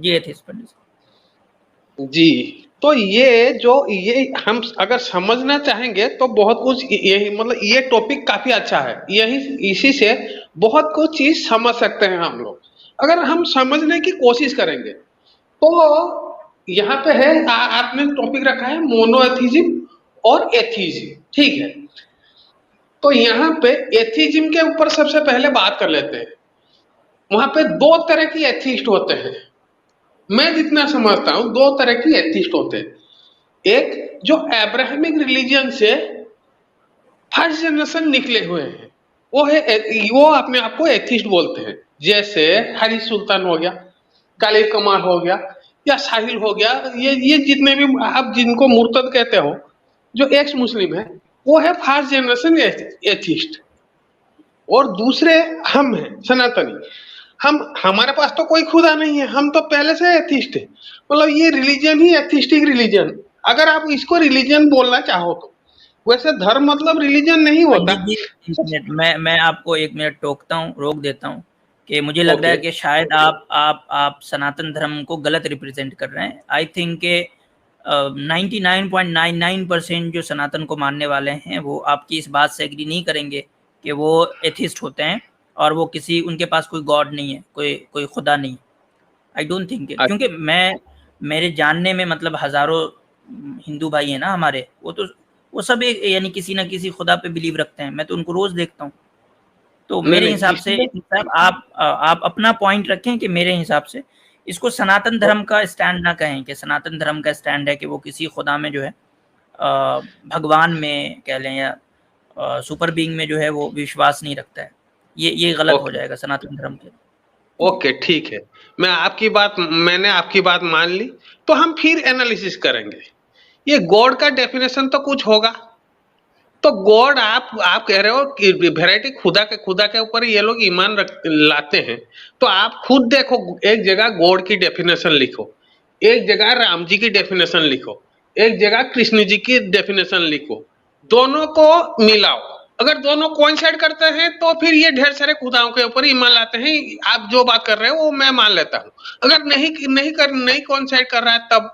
जी atheist पंडित जी, तो ये हम अगर समझना चाहेंगे तो बहुत कुछ यही मतलब ये टॉपिक काफी अच्छा है। यही इसी से बहुत कुछ चीज समझ सकते हैं हम लोग, अगर हम समझने की कोशिश करेंगे। तो यहाँ पे है आपने टॉपिक रखा है मोनोएथिज्म और एथिज्म, ठीक है। तो यहाँ पे एथिज्म के ऊपर सबसे पहले बात कर लेते हैं। वहां पे दो तरह की एथिस्ट होते हैं, मैं जितना समझता हूं दो तरह की एथिस्ट होते हैं। एक जो अब्राहमिक रिलीजन से फर्स्ट जनरेशन निकले हुए हैं, वो अपने आप को एथिस्ट बोलते हैं। जैसे हरीश सुल्तान हो गया, कालिद कमार हो गया, या साहिल हो गया, ये जितने भी आप जिनको मुर्तद कहते हो, जो एक्स मुस्लिम है, वो है फर्स्ट जनरेशन एथिस्ट। और दूसरे हम हैं सनातनी। हम हमारे पास तो कोई खुदा नहीं है, हम तो पहले से एथिस्ट है। मतलब ये रिलीजन ही एथिस्टिक रिलीजन, अगर आप इसको रिलीजन बोलना चाहो तो। वैसे धर्म मतलब रिलीजन नहीं होता। पंडित जी। एक मिनट, मैं आपको 1 मिनट टोकता हूँ, रोक देता हूँ कि मुझे लग रहा ओके। है कि शायद आप सनातन धर्म को गलत रिप्रेजेंट कर रहे हैं। आई थिंक के 99.99% जो सनातन को मानने वाले हैं वो आपकी इस बात से एग्री नहीं करेंगे कि वो एथिस्ट होते हैं और वो किसी उनके पास कोई गॉड नहीं है, कोई कोई खुदा नहीं। आई डोंट थिंक, क्योंकि मेरे जानने में मतलब हज़ारों हिंदू भाई हैं ना हमारे, वो सब एक यानी किसी न किसी खुदा पे बिलीव रखते हैं। मैं तो उनको रोज़ देखता हूँ। तो नहीं मेरे नहीं हिसाब से इसमें साहब आप अपना पॉइंट रखें कि मेरे हिसाब से इसको सनातन धर्म का स्टैंड ना कहें कि सनातन धर्म का स्टैंड है कि वो किसी खुदा में जो है भगवान में कह लें या सुपर बीइंग में जो है वो विश्वास नहीं रखता है। ये गलत हो ओके। जाएगा सनातन धर्म के। जी। ओके ठीक है, मैंने आपकी बात मान ली। तो हम फिर एनालिसिस करेंगे, ये गॉड का डेफिनेशन तो कुछ होगा। तो गॉड आप कह रहे हो कि वैरायटी खुदा के ऊपर ये लोग ईमान लाते हैं। तो आप खुद देखो, एक जगह गॉड की डेफिनेशन लिखो, एक जगह राम जी की डेफिनेशन लिखो, एक जगह कृष्ण जी की डेफिनेशन लिखो, दोनों को मिलाओ। अगर दोनों कोइंसाइड करते हैं तो फिर ये ढेर सारे खुदाओं के ऊपर ईमान लाते हैं। आप जो बात कर रहे हो वो मैं मान लेता हूं। अगर नहीं कोइंसाइड कर रहा है तब,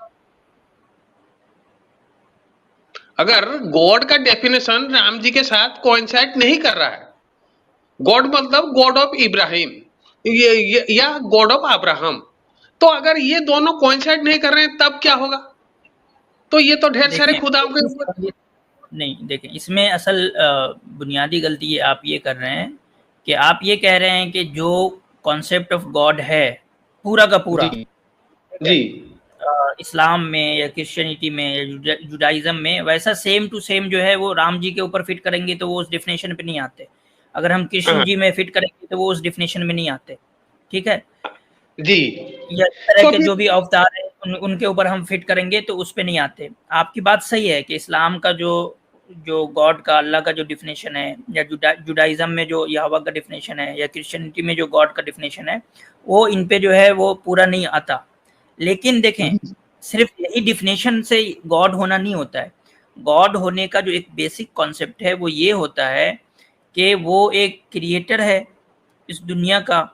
अगर गॉड का डेफिनेशन राम जी के साथ कोइंसाइड नहीं कर रहा है, गॉड मतलब गॉड ऑफ इब्राहिम या गॉड ऑफ अब्राहम, तो अगर ये दोनों कोइंसाइड नहीं कर रहे हैं तब क्या होगा? तो ये तो ढेर सारे देखें खुदाओं के ऊपर। नहीं, देखें इसमें असल बुनियादी गलती ये आप ये कर रहे हैं कि आप ये कह रहे हैं कि जो कॉन्सेप्ट ऑफ गॉड है पूरा का पूरा, जी। ठीक है, जी। इस्लाम में या क्रिश्चियनिटी में या जुडाइज्म में वैसा सेम टू सेम जो है वो राम जी के ऊपर फिट करेंगे तो वो उस डेफिनेशन पे नहीं आते। अगर हम कृष्ण हाँ। जी में फिट करेंगे तो वो उस डेफिनेशन में नहीं आते। ठीक है, जी। या इस तरह तो के फिर जो भी अवतार हैं उनके ऊपर हम फिट करेंगे तो उस पे नहीं आते। आपकी बात सही है कि इस्लाम का जो जो गॉड का, अल्लाह का जो डेफिनेशन है, या जुडाइज्म में जो यहोवा का डेफिनेशन है, या क्रिश्चियनिटी में जो गॉड का डेफिनेशन है, वो इन पे जो है वो पूरा नहीं आता। लेकिन देखें, सिर्फ यही डेफिनेशन से गॉड होना नहीं होता है। गॉड होने का जो एक बेसिक कॉन्सेप्ट है वो ये होता है कि वो एक क्रिएटर है इस दुनिया का,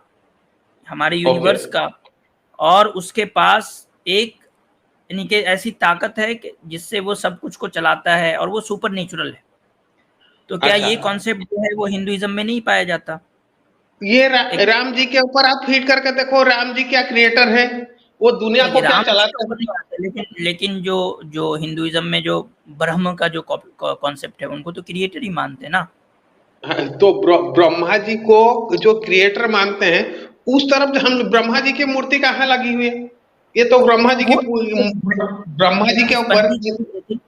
हमारे ओके। यूनिवर्स का, और उसके पास एक यानी कि ऐसी ताकत है कि जिससे वो सब कुछ को चलाता है और वो सुपर नेचुरल है। तो क्या अच्छा, ये कॉन्सेप्ट जो है वो हिंदुइज्म में नहीं पाया जाता? एक राम जी के ऊपर आप फिट करके देखो, राम जी क्या क्रिएटर है, वो दुनिया नहीं, को क्या राम जी के चलाते ऊपर हैं। नहीं आता, लेकिन जो जो हिंदुइज्म में जो ब्रह्म का जो कॉन्सेप्ट है उनको तो क्रिएटर ही मानते हैं ना। हाँ, तो ब्रह्मा जी को जो क्रिएटर मानते हैं, उस तरफ हम ब्रह्मा जी की मूर्ति कहाँ लगी हुई है? ये तो ब्रह्मा जी की वो ब्रह्मा जी के ऊपर।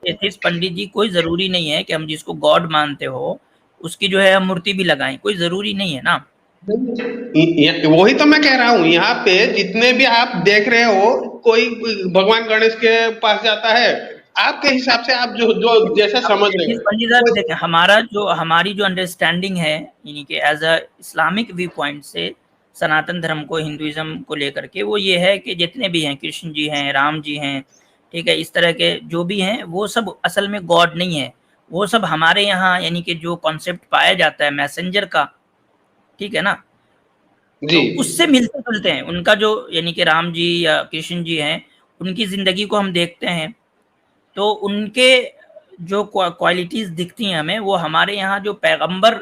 एथिस्ट पंडित जी, कोई जरूरी नहीं है कि हम जिसको गॉड मानते हो उसकी जो है हम मूर्ति भी लगाएं, कोई जरूरी नहीं है ना। वही तो मैं कह रहा हूँ, यहाँ पे जितने भी आप देख रहे हो, कोई भगवान गणेश के पास जाता है, आपके हिसाब से आप जो जो जैसा अब समझ रहे एथिस्ट हो पंडित साहब देखें, हमारी जो अंडरस्टैंडिंग है यानी कि as a Islamic viewpoint से सनातन धर्म को, हिंदुइज्म को लेकर के, वो ये है कि जितने भी हैं, कृष्ण जी हैं, राम जी हैं, ठीक है, इस तरह के जो भी हैं वो सब असल में गॉड नहीं है। वो सब हमारे यहाँ यानी कि जो कॉन्सेप्ट पाया जाता है मैसेंजर का, ठीक है ना, जी। तो उससे मिलते-जुलते हैं। उनका जो यानी कि राम जी या कृष्ण जी हैं, उनकी ज़िंदगी को हम देखते हैं, तो उनके जो क्वालिटीज़ दिखती हैं हमें, वो हमारे यहाँ जो पैगंबर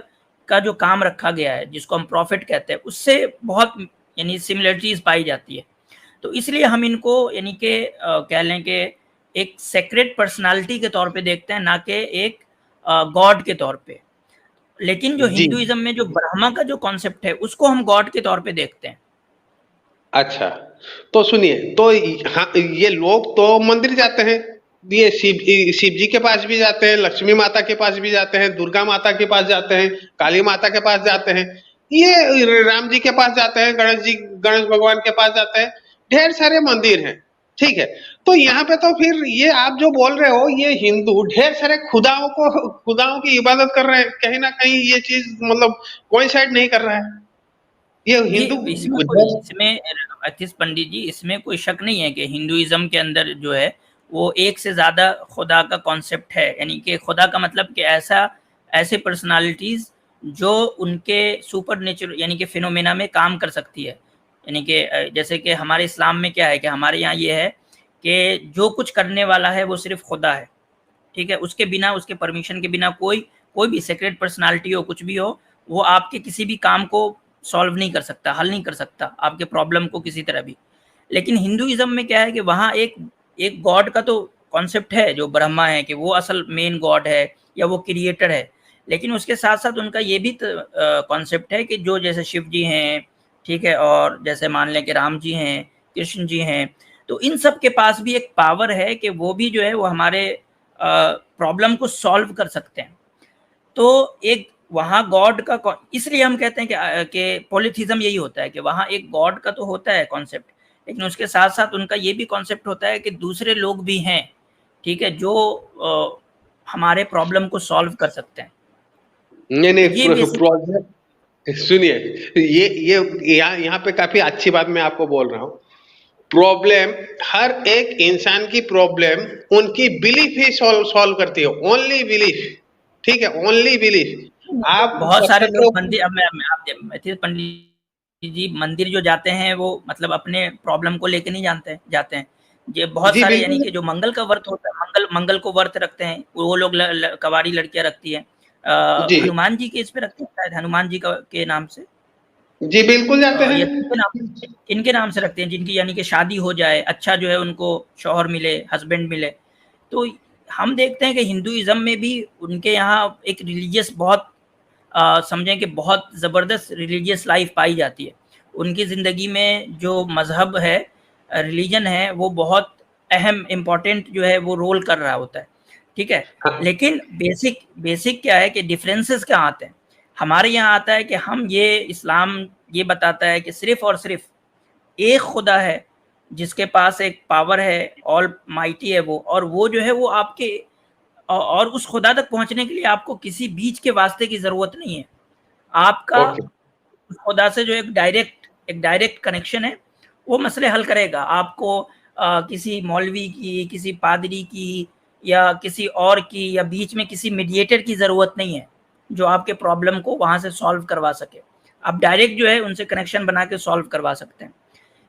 का जो काम रखा गया है, जिसको हम प्रॉफ़िट कहते हैं, उससे बहुत यानी सिमिलरिटीज़ पाई जाती है। तो इसलिए हम इनको यानी कि कह लें कि एक सेक्रेड पर्सनैलिटी के तौर पे देखते हैं, ना कि एक गॉड के तौर पे। लेकिन जो जी। हिंदुइज़्म में जो ब्रह्मा का जो कॉन्सेप्ट है, उसको हम गॉड के तौर पे देखते हैं। अच्छा, तो सुनिए, तो हाँ, ये लोग तो मंदिर जाते हैं, ये शिव जी के पास भी जाते हैं, लक्ष्मी माता के पास भी जाते हैं, दुर्गा माता के पास जाते हैं, काली माता के पास जाते हैं, ये राम जी के पास जाते हैं, गणेश भगवान के पास जाते हैं, ढेर सारे मंदिर हैं, ठीक है। तो यहाँ पे तो फिर ये आप जो बोल रहे हो, ये हिंदू ढेर सारे खुदाओं की इबादत कर रहे हैं, कहीं ना कहीं ये चीज मतलब कोइंसाइड नहीं कर रहा है, ये जी, हिंदू इसमें अतीश पंडित जी, इसमें कोई शक नहीं है कि हिंदुइज़्म के अंदर जो है, वो एक से ज़्यादा खुदा का कॉन्सेप्ट है। यानी कि खुदा का मतलब कि ऐसे पर्सनैलिटीज़ जो उनके सुपरनेचुरल यानी कि फिनोमेना में काम कर सकती है। यानी कि जैसे कि हमारे इस्लाम में क्या है कि हमारे यहाँ ये है कि जो कुछ करने वाला है, वो सिर्फ़ खुदा है। ठीक है? उसके बिना, उसके परमिशन के बिना कोई भी सेक्रेड पर्सनैलिटी हो, कुछ भी हो, वो आपके किसी भी काम को सॉल्व नहीं कर सकता, हल नहीं कर सकता, आपके प्रॉब्लम को किसी तरह भी। लेकिन हिंदुइज़्म में क्या है कि वहाँ एक एक गॉड का तो कॉन्सेप्ट है, जो ब्रह्मा है कि वो असल मेन गॉड है या वो क्रिएटर है। लेकिन उसके साथ-साथ उनका ये भी कॉन्सेप्ट है कि जो जैसे शिव जी हैं, ठीक है? और जैसे मान लें कि राम जी हैं, कृष्ण जी हैं, तो इन सब के पास भी एक पावर है कि वो भी जो है वो हमारे प्रॉब्लम को सॉल्व कर सकते हैं। तो एक वहाँ गॉड का इसलिए हम कहते हैं कि पॉलीथीज़्म यही होता है कि वहाँ एक गॉड का तो होता है कॉन्सेप्ट, लेकिन उसके साथ-साथ उनका ये भी कॉन्सेप्ट होता है कि दूसरे लोग भी हैं, ठीक है? जो हमारे प्रॉब्लम को सॉल्व कर सकते हैं। नहीं तो नहीं ये बेसिक प्रोजेक्ट सुनिए, ये यहाँ पे काफी अच्छी बात मैं आपको बोल रहा हूँ। प्रॉब्लम, हर एक इंसान की प्रॉब्लम उनकी बिलीफ ही सॉल्व करती है, ओनली बिलीफ, ठीक है, ओनली बिलीफ। आप बहुत सारे पत्थर लोग को मंदिर अब मैं आप मैथिली पंडित जी मंदिर जो जाते हैं वो मतलब अपने प्रॉब्लम को लेके नहीं जानते जाते हैं। ये बहुत जी सारे यानी बिल्कुल। कि जो मंगल का व्रत होता है, मंगल मंगल को व्रत रखते हैं, वो लोग कवारी लड़कियां रखती हैं। जी हनुमान जी के इस पे रखते हैं शायद, हनुमान जी के नाम से जी बिल्कुल जाते हैं। या किनके नाम से रखते हैं, जिनकी यानी कि शादी हो जाए, अच्छा जो है उनको शौहर मिले, हस्बैंड मिले। तो हम देखते हैं कि हिंदुइज्म में भी उनके यहाँ एक रिलीजियस बहुत समझें कि बहुत ज़बरदस्त रिलीजियस लाइफ पाई जाती है। उनकी ज़िंदगी में जो मज़हब है, रिलीजन है, वो बहुत अहम इम्पोर्टेंट जो है वो रोल कर रहा होता है, ठीक है? हाँ, लेकिन बेसिक बेसिक क्या है कि डिफरेंसेस कहाँ आते हैं? हमारे यहाँ आता है कि हम ये इस्लाम ये बताता है कि सिर्फ़ और सिर्फ़ एक खुदा है, जिसके पास एक पावर है, ऑल माइटी है वो, और वो जो है वो आपके और उस खुदा तक पहुँचने के लिए आपको किसी बीच के वास्ते की ज़रूरत नहीं है। आपका ओके। उस खुदा से जो एक डायरेक्ट कनेक्शन है, वो मसले हल करेगा। आपको किसी मौलवी की, किसी पादरी की या किसी और की या बीच में किसी मीडिएटर की ज़रूरत नहीं है, जो आपके प्रॉब्लम को वहाँ से सॉल्व करवा सके। आप डायरेक्ट जो है उनसे कनेक्शन बना के सॉल्व करवा सकते हैं।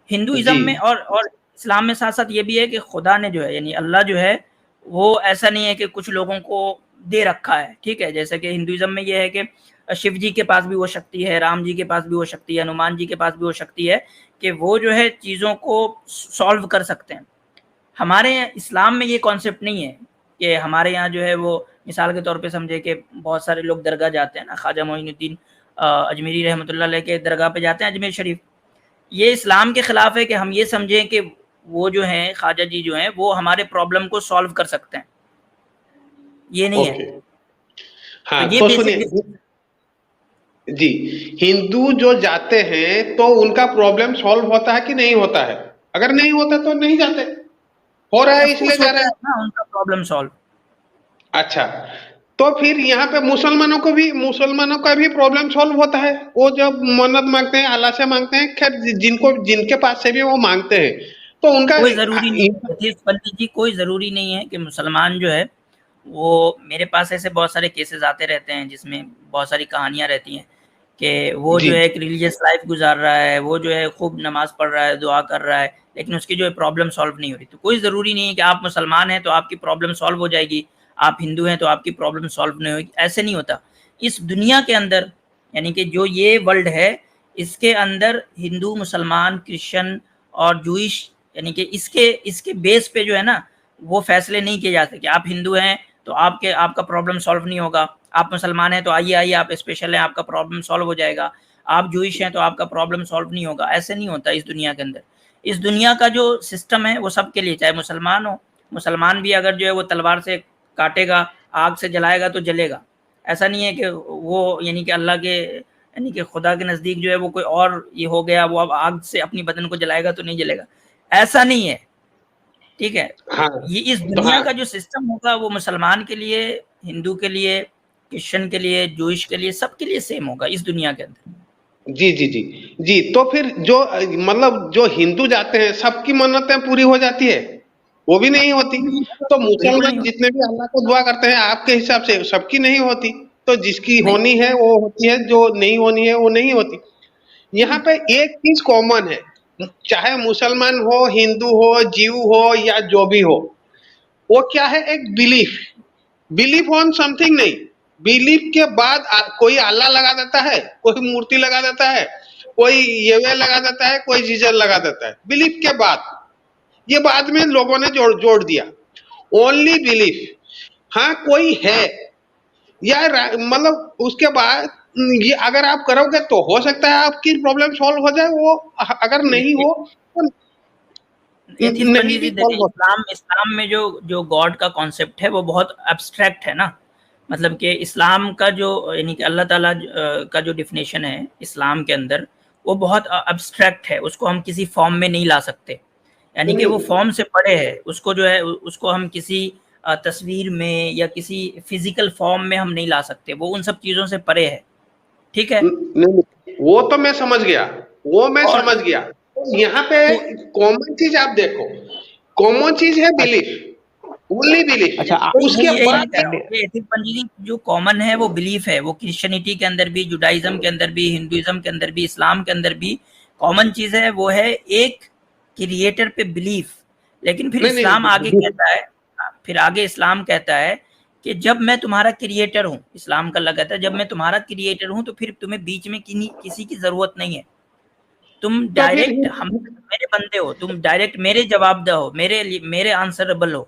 हिंदुइज़्म जी में और इस्लाम में साथ-साथ ये भी है कि खुदा ने जो है यानी अल्लाह जो है, वो ऐसा नहीं है कि कुछ लोगों को दे रखा है, ठीक है? जैसे कि हिंदुइज़्म में ये है कि शिव जी के पास भी वो शक्ति है, राम जी के पास भी वो शक्ति है, हनुमान जी के पास भी वो शक्ति है कि वो जो है चीज़ों को सॉल्व कर सकते हैं। हमारे यहाँ इस्लाम में ये कॉन्सेप्ट नहीं है कि हमारे यहाँ जो है वो मिसाल के तौर पे समझे कि बहुत सारे लोग दरगाह जाते हैं ना, ख्वाजा मोइनुद्दीन अजमेरी रहमतुल्लाह अलैह के दरगाह पे जाते हैं अजमेर शरीफ। ये इस्लाम के खिलाफ है कि हम ये समझें कि वो जो हैं ख्वाजा जी जो हैं वो हमारे प्रॉब्लम को सॉल्व कर सकते हैं, ये नहीं है। ओके। तो हाँ, ये तो बेसिक सुनिए जी, हिंदू जो जाते हैं तो उनका प्रॉब्लम सॉल्व होता है कि नहीं होता है? अगर नहीं होता तो नहीं जाते, हो रहा है ऑफ इसलिए कोर्स जा रहे होता है हैं। ना उनका प्रॉब्लम सॉल्व। अच्छा, तो फिर यहाँ पे मुसलमानों का भी प्रॉब्लम सॉल्व होता है। वो जब मन्नत मांगते हैं, अल्लाह से मांगते हैं, खैर जिनको जिनके पास से भी वो मांगते हैं, तो उनका कोई ज़रूरी नहीं है, यतीश पंडित जी कोई ज़रूरी नहीं है कि मुसलमान जो है वो मेरे पास ऐसे बहुत सारे केसेस आते रहते हैं जिसमें बहुत सारी कहानियाँ रहती हैं कि वो जी जो है एक रिलीजियस लाइफ गुजार रहा है, वो जो है खूब नमाज पढ़ रहा है, दुआ कर रहा है, लेकिन उसकी जो है प्रॉब्लम सॉल्व नहीं हो रही। तो कोई ज़रूरी नहीं है कि आप मुसलमान हैं तो आपकी प्रॉब्लम सॉल्व हो जाएगी, आप हिंदू हैं तो आपकी प्रॉब्लम सॉल्व नहीं होगी, ऐसे नहीं होता। इस दुनिया के अंदर यानी कि जो ये वर्ल्ड है, इसके अंदर हिंदू, मुसलमान, क्रिश्चियन और जूइश यानी कि इसके इसके बेस पे जो है ना, वो फैसले नहीं किए जा सकते। आप हिंदू हैं तो आपका प्रॉब्लम सॉल्व नहीं होगा, आप मुसलमान हैं तो आइए आप स्पेशल हैं, आपका प्रॉब्लम सॉल्व हो जाएगा, आप जूइश हैं तो आपका प्रॉब्लम सॉल्व नहीं होगा, ऐसे नहीं होता इस दुनिया के अंदर। इस दुनिया का जो सिस्टम है वो सबके लिए, चाहे मुसलमान हो, मुसलमान भी अगर जो है वो तलवार से काटेगा, आग से जलाएगा तो जलेगा। ऐसा नहीं है कि वो यानी कि अल्लाह के यानी कि खुदा के नज़दीक जो है वो कोई और ये हो गया, वो अब आग से अपनी बदन को जलाएगा तो नहीं जलेगा, ऐसा नहीं है, ठीक है? हाँ ये इस तो दुनिया हाँ का जो सिस्टम होगा वो मुसलमान के लिए, हिंदू के लिए, क्रिश्चियन के लिए, जूइश के लिए, सबके लिए सेम होगा इस दुनिया के अंदर। जी जी जी जी। तो फिर जो मतलब जो हिंदू जाते हैं सबकी मन्नतें पूरी हो जाती है? वो भी नहीं होती। तो बिल्कुल नहीं मुसलमान होता। जितने भी अल्लाह को दुआ करते हैं आपके हिसाब से सबकी नहीं होती। तो जिसकी नहीं, होनी है वो होती है, जो नहीं होनी है वो नहीं होती। यहाँ पे एक चीज कॉमन है, चाहे मुसलमान हो, हिंदू हो, जीव हो या जो भी हो, वो क्या है? एक बिलीफ। बिलीफ ऑन समथिंग नहीं। बिलीफ के बाद कोई अल्लाह लगा देता है, कोई मूर्ति लगा देता है, कोई येवे लगा देता है, कोई जीजस लगा देता है। बिलीफ के बाद, ये बाद में लोगों ने जोड़ जोड़ दिया। Only belief. हाँ कोई है या मतलब उसके बाद ये अगर आप करोगे तो हो सकता है आपकी प्रॉब्लम सॉल्व हो जाए, वो अगर नहीं देखिए, हो तो एथिस्ट नहीं पंडित भी जी, देखिए, सॉल्व हो। इस्लाम में जो जो गॉड का कॉन्सेप्ट है वो बहुत एब्स्ट्रैक्ट है ना। मतलब कि इस्लाम का जो यानी कि अल्लाह ताला का जो डेफिनेशन है इस्लाम के अंदर, वो बहुत एब्स्ट्रैक्ट है, उसको हम किसी फॉर्म में नहीं ला सकते। यानी नहीं कि वो नहीं फॉर्म से परे है, उसको जो है उसको हम किसी तस्वीर में या किसी फिजिकल फॉर्म में हम नहीं ला सकते, वो उन सब चीज़ों से परे है, ठीक है? नहीं नहीं, वो तो मैं समझ गया, वो मैं और समझ गया। यहाँ पे तो कॉमन चीज आप देखो, कॉमन चीज है अच्छा बिलीफ, ओनली अच्छा बिलीफ। तो उसके यही बाद मैं कह रहा हूँ कि एथिक पंजीरी जो कॉमन है वो बिलीफ है, वो क्रिश्चियनिटी के अंदर भी, जुडाइज्म के अंदर भी, हिंदुइज्म के अंदर भी, इस्लाम के अंदर भी कॉमन चीज है, वो है एक क्रिएटर पे बिलीफ। लेकिन फिर नहीं इस्लाम आगे नहीं कहता है, फिर आगे इस्लाम कहता है कि जब मैं तुम्हारा क्रिएटर हूँ, इस्लाम का अल्लाह कहता है जब मैं तुम्हारा क्रिएटर हूँ तो फिर तुम्हें बीच में किसी की जरूरत नहीं है। तुम तो फिर डायरेक्ट हम मेरे बंदे हो, तुम डायरेक्ट मेरे जवाबदेह हो, मेरे आंसरेबल हो,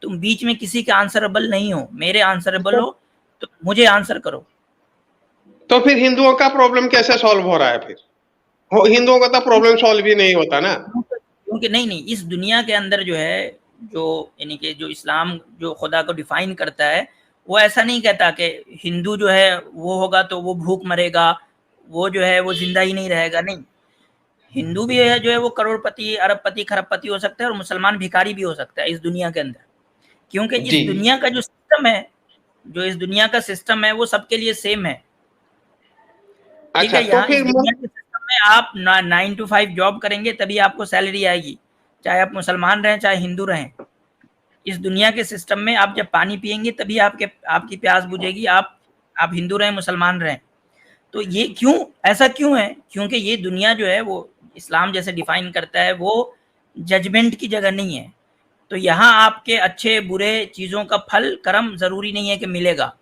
तुम बीच में किसी के आंसरेबल नहीं हो, मेरे आंसरेबल हो, तो मुझे आंसर करो। तो फिर हिंदुओं का प्रॉब्लम कैसे सॉल्व हो रहा है फिर? हिंदुओं का तो प्रॉब्लम सॉल्व ही नहीं होता ना। क्योंकि नहीं नहीं, इस दुनिया के अंदर जो है, जो यानी कि जो इस्लाम जो खुदा को डिफाइन करता है, वो ऐसा नहीं कहता कि हिंदू जो है वो होगा तो वो भूख मरेगा, वो जो है वो जिंदा ही नहीं रहेगा, नहीं। हिंदू भी है जो है वो करोड़पति, अरबपति, खरबपति हो सकता है, और मुसलमान भिखारी भी हो सकता है इस दुनिया के अंदर। क्योंकि इस जी दुनिया का जो सिस्टम है, जो इस दुनिया का सिस्टम है वो सबके लिए सेम है, ठीक अच्छा है? तो यहाँ इस फिर दुनिया के सिस्टम में आप 9 to 5 जॉब करेंगे तभी आपको सैलरी आएगी, चाहे आप मुसलमान रहें चाहे हिंदू रहें। इस दुनिया के सिस्टम में आप जब पानी पिएंगे तभी आपकी प्यास बुझेगी, आप हिंदू रहें मुसलमान रहें। तो ये क्यों, ऐसा क्यों है? क्योंकि ये दुनिया जो है वो इस्लाम जैसे डिफाइन करता है, वो जजमेंट की जगह नहीं है। तो यहाँ आपके अच्छे बुरे चीज़ों का फल कर्म ज़रूरी नहीं है कि मिलेगा।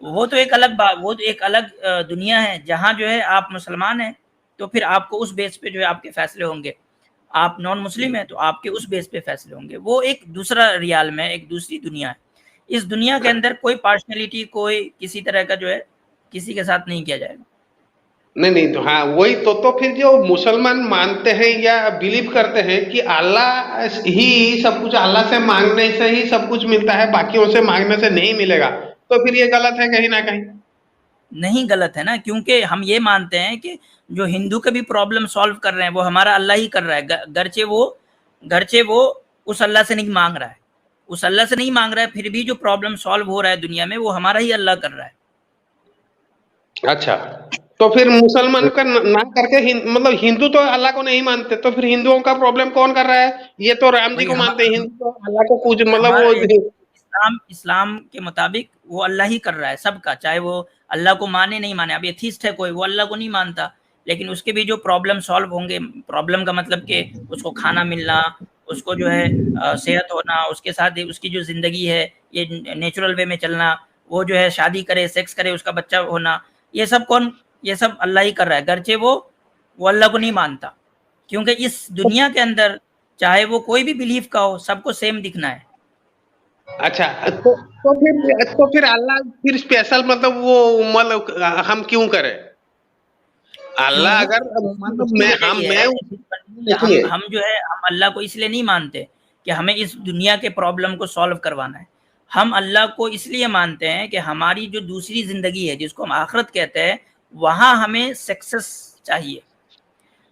वो तो एक अलग बात, वो तो एक अलग दुनिया है जहाँ जो है आप मुसलमान हैं तो फिर आपको उस बेस पे जो है आपके फैसले होंगे, आप नॉन मुस्लिम हैं तो आपके उस बेस पे फैसले होंगे। वो एक दूसरा रियाल्म है, एक दूसरी दुनिया है। इस दुनिया के अंदर कोई पार्शनैलिटी, कोई किसी तरह का जो है किसी के साथ नहीं किया जाएगा। नहीं नहीं, तो हाँ वही तो फिर जो मुसलमान मानते हैं या बिलीव करते हैं कि अल्लाह ही सब कुछ, अल्लाह से मांगने से ही सब कुछ मिलता है, बाकियों से मांगने से नहीं मिलेगा, तो फिर ये गलत है कहीं ना कहीं। नहीं गलत है ना, क्योंकि हम ये मानते हैं कि जो हिंदू के भी प्रॉब्लम सॉल्व कर रहे हैं वो हमारा अल्लाह ही कर रहा है, गरचे वो उस अल्लाह से नहीं मांग रहा है, उस अल्लाह से नहीं मांग रहा है, फिर भी जो प्रॉब्लम सॉल्व हो रहा है दुनिया में वो हमारा ही अल्लाह कर रहा है। अच्छा तो फिर मुसलमान का ना करके मतलब हिंदू तो अल्लाह को नहीं मानते, तो फिर हिंदुओं का प्रॉब्लम कौन कर रहा है? ये तो राम जी वही को मानते हैं, हिंदू तो अल्लाह को पूज मतलब हमारा वो। इस्लाम इस्लाम के मुताबिक वो अल्लाह ही कर रहा है सबका, चाहे वो अल्लाह को माने नहीं माने, अब एथिस्ट है कोई, वो अल्लाह को नहीं मानता, लेकिन उसके भी जो प्रॉब्लम सॉल्व होंगे, प्रॉब्लम का मतलब कि उसको खाना मिलना, उसको जो है सेहत होना, उसके साथ उसकी जो ज़िंदगी है ये नेचुरल वे में चलना, वो जो है शादी करे, सेक्स करे, उसका बच्चा होना, ये सब अल्लाह ही कर रहा है, गर्चे वो अल्लाह को नहीं मानता, क्योंकि इस दुनिया के अंदर चाहे वो कोई भी बिलीफ का हो, सबको सेम दिखना है। अच्छा, तो फिर अल्लाह फिर स्पेशल मतलब वो मतलब हम क्यों करें? क्यों? अल्लाह अगर मतलब उसकी वजह ये है, देखिए, हम जो है हम अल्लाह को इसलिए नहीं मानते कि हमें इस दुनिया के प्रॉब्लम को सॉल्व करवाना है। हम अल्लाह को इसलिए मानते हैं कि हमारी जो दूसरी ज़िंदगी है, जिसको हम आखिरत कहते हैं, वहाँ हमें सक्सेस चाहिए।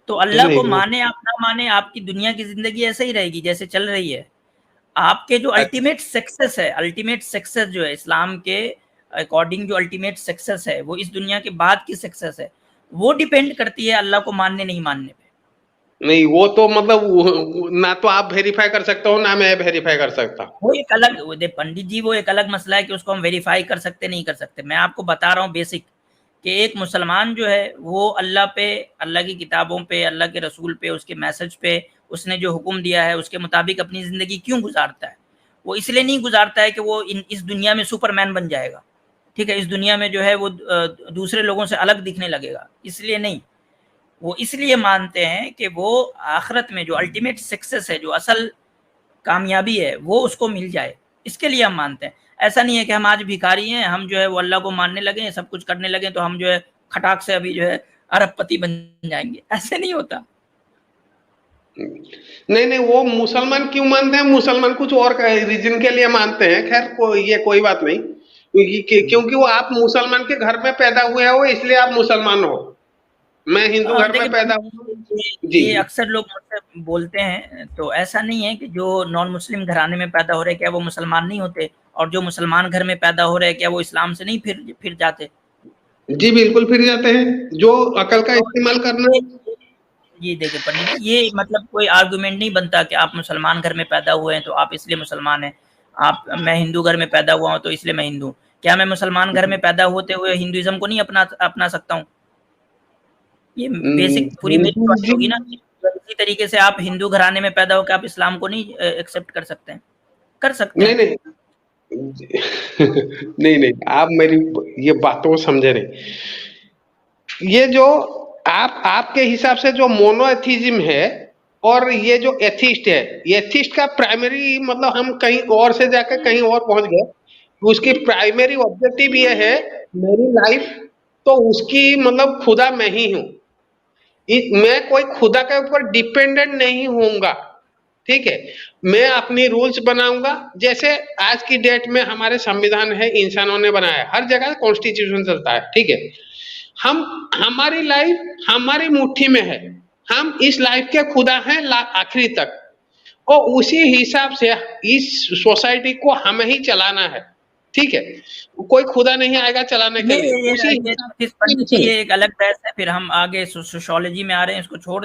तो अल्लाह को नहीं वो माने आप ना माने, आपकी दुनिया की ज़िंदगी ऐसे ही रहेगी जैसे चल रही है। आपके जो अल्टीमेट सक्सेस है, अल्टीमेट सक्सेस जो है इस्लाम के अकॉर्डिंग, जो अल्टीमेट सक्सेस है, वो इस दुनिया के बाद की सक्सेस है, वो डिपेंड करती है अल्लाह को मानने नहीं मानने पे। नहीं, वो तो मतलब ना तो आप वेरीफाई कर सकते हो, ना मैं वेरीफाई कर सकता। वो एक अलग, वो दे पंडित जी, वो एक अलग मसला है कि उसको हम वेरीफाई कर सकते नहीं कर सकते। मैं आपको बता रहा हूँ बेसिक, कि एक मुसलमान जो है वो अल्लाह पे, अल्लाह की किताबों पे, अल्लाह के रसूल पे, उसके मैसेज पे, उसने जो हुक्म दिया है उसके मुताबिक अपनी ज़िंदगी क्यों गुजारता है? वो इसलिए नहीं गुजारता है कि वो इस दुनिया में सुपरमैन बन जाएगा, ठीक है, इस दुनिया में जो है वो दूसरे लोगों से अलग दिखने लगेगा, इसलिए नहीं। वो इसलिए मानते हैं कि वो आखिरत में जो अल्टीमेट सक्सेस है, जो असल कामयाबी है, वो उसको मिल जाए, इसके लिए हम मानते हैं। ऐसा नहीं है कि हम आज भिखारी हैं, हम जो है वो अल्लाह को मानने लगे, सब कुछ करने लगे तो हम जो है खटाक से अभी जो है अरबपति बन जाएंगे, ऐसे नहीं होता। नहीं नहीं, वो मुसलमान क्यों मानते हैं? मुसलमान कुछ और रीजन के लिए मानते हैं। खैर ये कोई बात नहीं, क्योंकि वो आप मुसलमान के घर में पैदा हुए हो इसलिए आप मुसलमान हो। मैं हिंदू घर में पैदा हुआ। जी। ये अक्सर लोग मुझसे बोलते हैं, तो ऐसा नहीं है कि जो नॉन मुस्लिम घराने में पैदा हो रहे क्या वो मुसलमान नहीं होते, और जो मुसलमान घर में पैदा हो रहे क्या वो इस्लाम से नहीं फिर जाते। जी बिल्कुल फिर जाते हैं, जो अकल का तो इस्तेमाल करना। ये देखिए पंडित जी, ये मतलब कोई आर्गुमेंट नहीं बनता कि आप मुसलमान घर में पैदा हुए हैं तो आप इसलिए मुसलमान हैं, आप, मैं हिंदू घर में पैदा हुआ हूँ तो इसलिए मैं हिंदू। क्या मैं मुसलमान घर में पैदा होते हुए हिंदुइज्म को नहीं अपना सकता हूँ? ये बेसिक पूरी मेरी हिंदू बात जी। होगी ना। तो इसी तरीके से आप हिंदू घराने में पैदा होकर आप इस्लाम को नहीं एक्सेप्ट कर सकते हैं? कर सकते नहीं हैं। नहीं। नहीं नहीं, आप मेरी ये बातों को समझे नहीं। ये जो आप आपके हिसाब से जो मोनोएथिज्म है और ये जो एथिस्ट है, एथिस्ट का प्राइमरी मतलब हम कहीं और से जाकर कहीं और पहुंच गए। उसकी प्राइमरी ऑब्जेक्टिव ये है, मेरी लाइफ तो उसकी मतलब खुदा मैं ही हूँ। मैं कोई खुदा के ऊपर डिपेंडेंट नहीं होऊंगा, ठीक है। मैं अपनी रूल्स बनाऊंगा, जैसे आज की डेट में हमारे संविधान है, इंसानों ने बनाया है, हर जगह कॉन्स्टिट्यूशन चलता है, ठीक है। हम हमारी लाइफ हमारी मुट्ठी में है, हम इस लाइफ के खुदा हैं आखिरी तक, और उसी हिसाब से इस सोसाइटी को हमें ही चलाना है, ठीक है। कोई खुदा नहीं आएगा चलाने के लिए, उसी ये हिसाब फिर पंडित जी से। ये एक अलग बहस है, फिर हम आगे सोशियोलॉजी में आ रहे हैं, इसको छोड़ दें।